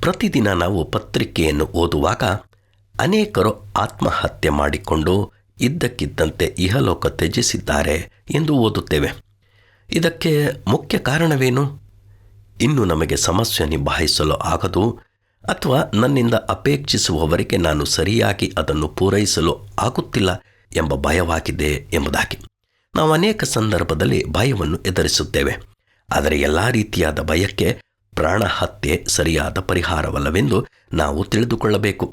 ಪ್ರತಿದಿನ ನಾವು ಪತ್ರಿಕೆಯನ್ನು ಓದುವಾಗ ಅನೇಕರು ಆತ್ಮಹತ್ಯೆ ಮಾಡಿಕೊಂಡು ಇದ್ದಕ್ಕಿದ್ದಂತೆ ಇಹಲೋಕ ತ್ಯಜಿಸಿದ್ದಾರೆ ಎಂದು ಓದುತ್ತೇವೆ. ಇದಕ್ಕೆ ಮುಖ್ಯ ಕಾರಣವೇನು? ಇನ್ನು ನಮಗೆ ಸಮಸ್ಯೆ ನಿಭಾಯಿಸಲು ಆಗದು, ಅಥವಾ ನನ್ನಿಂದ ಅಪೇಕ್ಷಿಸುವವರಿಗೆ ನಾನು ಸರಿಯಾಗಿ ಅದನ್ನು ಪೂರೈಸಲು ಆಗುತ್ತಿಲ್ಲ ಎಂಬ ಭಯವಾಗಿದೆ ಎಂಬುದಾಗಿ. ನಾವು ಅನೇಕ ಸಂದರ್ಭದಲ್ಲಿ ಭಯವನ್ನು ಎದುರಿಸುತ್ತೇವೆ. ಆದರೆ ಎಲ್ಲ ರೀತಿಯಾದ ಭಯಕ್ಕೆ ಪ್ರಾಣ ಹತ್ಯೆ ಸರಿಯಾದ ಪರಿಹಾರವಲ್ಲವೆಂದು ನಾವು ತಿಳಿದುಕೊಳ್ಳಬೇಕು.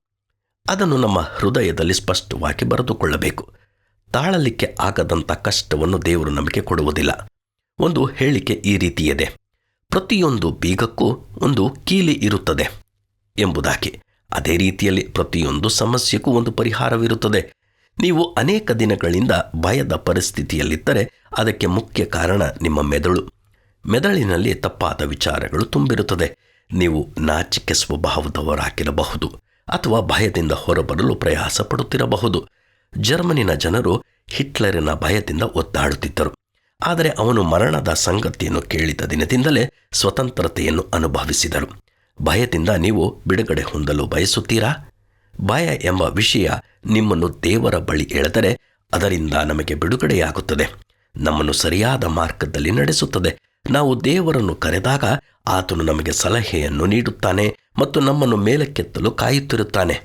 ಅದನ್ನು ನಮ್ಮ ಹೃದಯದಲ್ಲಿ ಸ್ಪಷ್ಟವಾಗಿ ಬರೆದುಕೊಳ್ಳಬೇಕು. ತಾಳಲಿಕ್ಕೆ ಆಗದಂಥ ಕಷ್ಟವನ್ನು ದೇವರು ನಮಗೆ ಕೊಡುವುದಿಲ್ಲ. ಒಂದು ಹೇಳಿಕೆ ಈ ರೀತಿಯಿದೆ: ಪ್ರತಿಯೊಂದು ಬೀಗಕ್ಕೂ ಒಂದು ಕೀಲಿ ಇರುತ್ತದೆ ಎಂಬುದಾಗಿ. ಅದೇ ರೀತಿಯಲ್ಲಿ ಪ್ರತಿಯೊಂದು ಸಮಸ್ಯೆಗೂ ಒಂದು ಪರಿಹಾರವಿರುತ್ತದೆ. ನೀವು ಅನೇಕ ದಿನಗಳಿಂದ ಭಯದ ಪರಿಸ್ಥಿತಿಯಲ್ಲಿದ್ದರೆ ಅದಕ್ಕೆ ಮುಖ್ಯ ಕಾರಣ ನಿಮ್ಮ ಮೆದುಳಿನಲ್ಲಿ ತಪ್ಪಾದ ವಿಚಾರಗಳು ತುಂಬಿರುತ್ತದೆ. ನೀವು ನಾಚಿಕೆ ಸ್ವಭಾವದವರಾಗಿರಬಹುದು, ಅಥವಾ ಭಯದಿಂದ ಹೊರಬರಲು ಪ್ರಯಾಸ ಪಡುತ್ತಿರಬಹುದು. ಜರ್ಮನಿನ ಜನರು ಹಿಟ್ಲರಿನ ಭಯದಿಂದ ಒದ್ದಾಡುತ್ತಿದ್ದರು. ಆದರೆ ಅವನು ಮರಣದ ಸಂಗತಿಯನ್ನು ಕೇಳಿದ ದಿನದಿಂದಲೇ ಸ್ವತಂತ್ರತೆಯನ್ನು ಅನುಭವಿಸಿದರು. ಭಯದಿಂದ ನೀವು ಬಿಡುಗಡೆ ಹೊಂದಲು ಬಯಸುತ್ತೀರಾ? ಭಯ ಎಂಬ ವಿಷಯ ನಿಮ್ಮನ್ನು ದೇವರ ಬಳಿ ಎಳೆದರೆ ಅದರಿಂದ ನಮಗೆ ಬಿಡುಗಡೆಯಾಗುತ್ತದೆ. ನಮ್ಮನ್ನು ಸರಿಯಾದ ಮಾರ್ಗದಲ್ಲಿ ನಡೆಸುತ್ತದೆ. ನಾವು ದೇವರನ್ನು ಕರೆದಾಗ ಆತನು ನಮಗೆ ಸಲಹೆಯನ್ನು ನೀಡುತ್ತಾನೆ ಮತ್ತು ನಮ್ಮನ್ನು ಮೇಲಕ್ಕೆತ್ತಲು ಕಾಯುತ್ತಿರುತ್ತಾನೆ.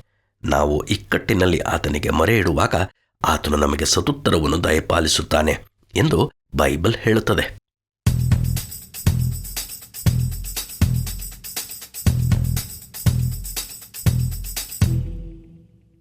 ನಾವು ಇಕ್ಕಟ್ಟಿನಲ್ಲಿ ಆತನಿಗೆ ಮೊರೆ ಇಡುವಾಗ ಆತನು ನಮಗೆ ಸದುತ್ತರವನ್ನು ದಯಪಾಲಿಸುತ್ತಾನೆ ಎಂದು ಬೈಬಲ್ ಹೇಳುತ್ತದೆ.